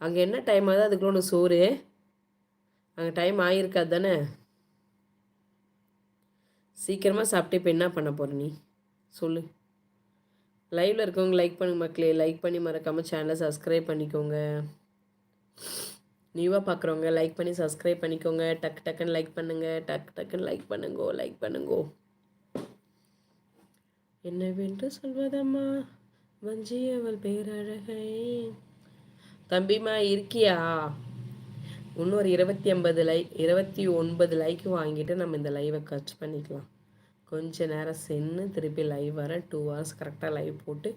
அங்கே என்ன டைம் ஆகுது அதுக்குள்ள ஒன்று சோறு? அங்கே டைம் ஆகிருக்காது தானே? சீக்கிரமாக சாப்பிட்டு இப்போ என்ன பண்ண போகிற நீ சொல்லு. லைவில் இருக்கவங்க லைக் பண்ணுங்க மக்களே. லைக் பண்ணி மறக்காமல் சேனலை சப்ஸ்கிரைப் பண்ணிக்கோங்க. நியூவாக பார்க்குறவங்க லைக் பண்ணி சப்ஸ்கிரைப் பண்ணிக்கோங்க. டக்கு டக்குன்னு லைக் பண்ணுங்கள். டக்குன்னு லைக் பண்ணுங்கோ. என்னவென்று சொல்வதம்மா வஞ்சி அவள் பேரழகை. தம்பிமா இருக்கியா? இன்னொரு 29 லைக் வாங்கிட்டு நம்ம இந்த லைவை கட் பண்ணிக்கலாம். கொஞ்ச நேரம் சென்று திருப்பி லைவ் வரேன். 2 hours கரெக்டாக லைவ் போட்டு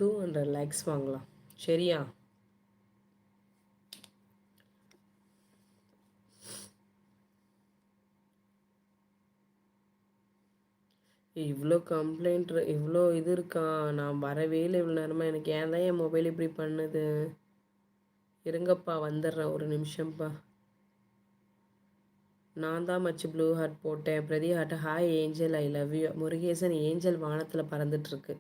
200 லைக்ஸ் வாங்கலாம். சரியா? இவ்வளோ கம்ப்ளைண்ட், இவ்வளோ இது இருக்கா? நான் வரவே இல்லை இவ்வளோ நேரமாக. எனக்கு ஏன் தான் என் மொபைல் இப்படி பண்ணுது? இருங்கப்பா வந்துடுறேன், ஒரு நிமிஷம்ப்பா. நான் தான் மச்சு ப்ளூ ஹார்ட் போட்டேன். பிரதி heart hi angel I love you. Murugesan angel வானத்தில் பறந்துட்டுருக்கு.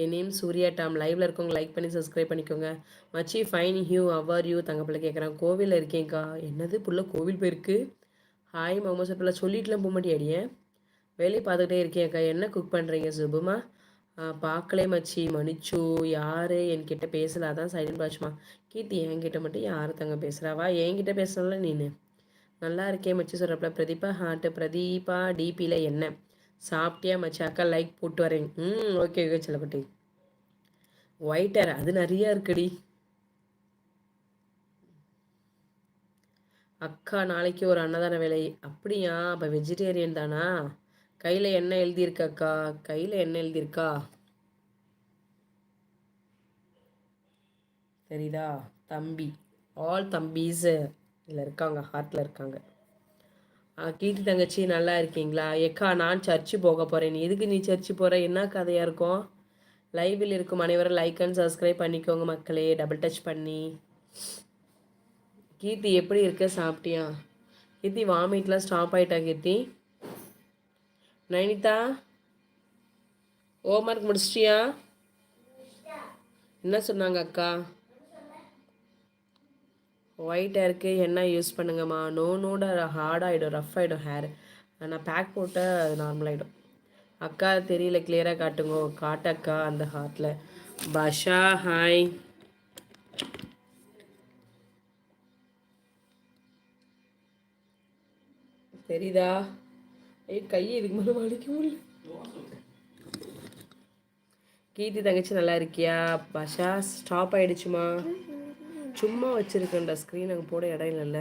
என் நேம் சூர்யா டாம். லைவில் இருக்கவங்க லைக் பண்ணி சப்ஸ்கிரைப் பண்ணிக்கோங்க. மச்சி ஃபைன் ஹியூ அவர் யூ தங்கப்பிள்ளை கேட்குறேன். கோவிலில் இருக்கேங்க்கா. என்னது புள்ள கோவில் போயிருக்கு? ஹாய் முகமது சப்பிள்ளை. சொல்லிட்டுலாம் போக மாட்டியாடியே? வேலையை பார்த்துக்கிட்டே இருக்கேன்க்கா. என்ன குக் பண்ணுறீங்க சுபமா? பார்க்கலே மச்சி மன்னிச்சு. யார் என்கிட்ட பேசல, அதான் சைலண்ட் பாஷ்மா. கீர்த்தி என்கிட்ட மட்டும் யார் தங்க பேசுகிறாவா? என்கிட்ட பேசல நீனு. நல்லா இருக்கேன் மச்சி சொல்கிறப்பல. பிரதீபா ஹார்ட்டு. பிரதீபா டிபியில் என்ன சாப்பிட்டியா மச்சி? அக்கா லைக் போட்டு வரேன். ஓகே ஓகே செல்லப்பட்டி. ஒயிட் ஹேர் அது நிறையா இருக்குடி அக்கா. நாளைக்கு ஒரு அன்னதான வேலை. அப்படியா? அப்போ வெஜிடேரியன் தானா? கையில் என்ன எழுதியிருக்காக்கா? கையில் என்ன எழுதியிருக்கா தெரியுதா? தம்பி. ஆல் தம்பீஸ் இதில் இருக்காங்க, ஹார்ட்டில் இருக்காங்க. கீர்த்தி தங்கச்சி நல்லா இருக்கீங்களா? ஏக்கா நான் சர்ச்சு போக போகிறேன். நீ எதுக்கு நீ சர்ச்சு போகிற? என்ன கதையாக இருக்கும்? லைவில் இருக்கும் அனைவரும் லைக் அண்ட் சப்ஸ்கிரைப் பண்ணிக்கோங்க மக்களே, டபுள் டச் பண்ணி. கீர்த்தி எப்படி இருக்க? சாப்பிட்டியா? கீர்த்தி வாமிட்லாம் ஸ்டாப் ஆகிட்டா கீர்த்தி? நைனிதா ஹோம்ஒர்க் முடிச்சிட்டியா? என்ன சொன்னாங்க அக்கா? ஒயிட் ஹேருக்கு என்ன யூஸ் பண்ணுங்கம்மா? நோட ஹார்டாகிடும், ரஃப் ஆகிடும் ஹேர். நான் பேக் போட்டால் அது நார்மலாகிடும். அக்கா தெரியல, கிளியராக காட்டுங்கோ. காட்டக்கா அந்த ஹார்ட்டில். பாஷா ஹாய். தெரியுதா? கையை இதுக்கு மேலே வலிக்க முடியல. கீர்த்தி தங்கச்சி நல்லா இருக்கியா? பாஷா ஸ்டாப் ஆகிடுச்சுமா. சும்மா வச்சுருக்கேன்டா ஸ்க்ரீன், அங்கே போட இடம் இல்லைல்ல.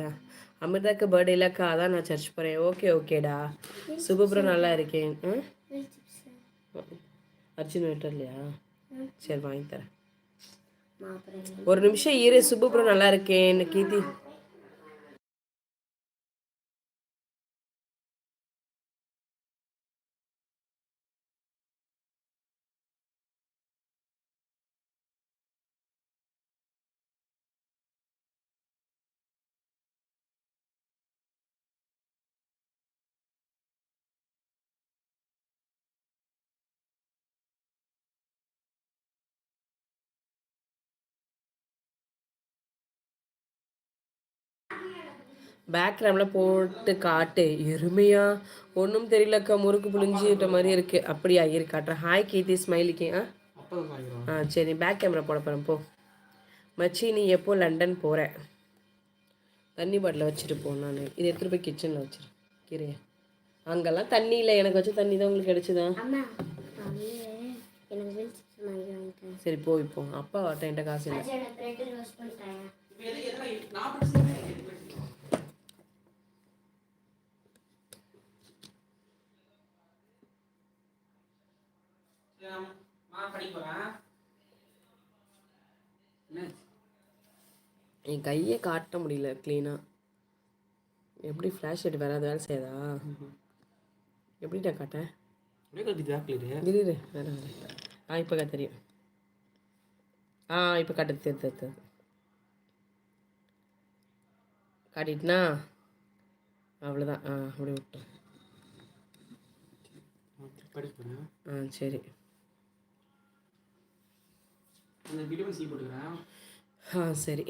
அமிர்தாக்கு பர்த்டே இல்லைக்கா, அதான் நான் சர்ச் போகிறேன். ஓகேடா. சுபபுரம் நல்லா இருக்கேன். அர்ஜுன் வெயிட்டர் இல்லையா? சரி வாங்கி தரேன். ஒரு நிமிஷம் இரு. சுபபுரம் நல்லா இருக்கேன். கீர்த்தி பேக்ரவுண்டில் போட்டு காட்டு. எருமையா? ஒன்றும் தெரியலக்கா, முறுக்கு புளிஞ்சிட்ட மாதிரி இருக்குது. அப்படியா? இரு காட்டுறேன். ஹாய் கீர்த்தி ஸ்மைலிக்கு. சரி பேக் கேமரா போட போகிறேன் போ. மச்சி நீ எப்போ லண்டன் போகிற? தண்ணி பாட்டில் வச்சுட்டு போ. நான் இதை எடுத்துகிட்டு போய் கிச்சனில் வச்சிரு. கீரையா அங்கெல்லாம் தண்ணி இல்லை, எனக்கு வச்ச தண்ணி தான் உங்களுக்கு கிடைச்சிதா? சரி போய் இப்போ அப்பா வரட்டும், என்கிட்ட காசு இல்லை. என் கையை காட்ட முடியல க்ளீனாக. எப்படி ஃப்ளாஷ் லைட் வேறு வேலை செய்யாதா? எப்படிட்டா காட்டேன்? இரு வேறு இப்போ தெரியும். இப்போ காட்டு. தெரியுது காட்டிட்டுனா அவ்வளோதான். அப்படி விட்டு. சரி. சரி.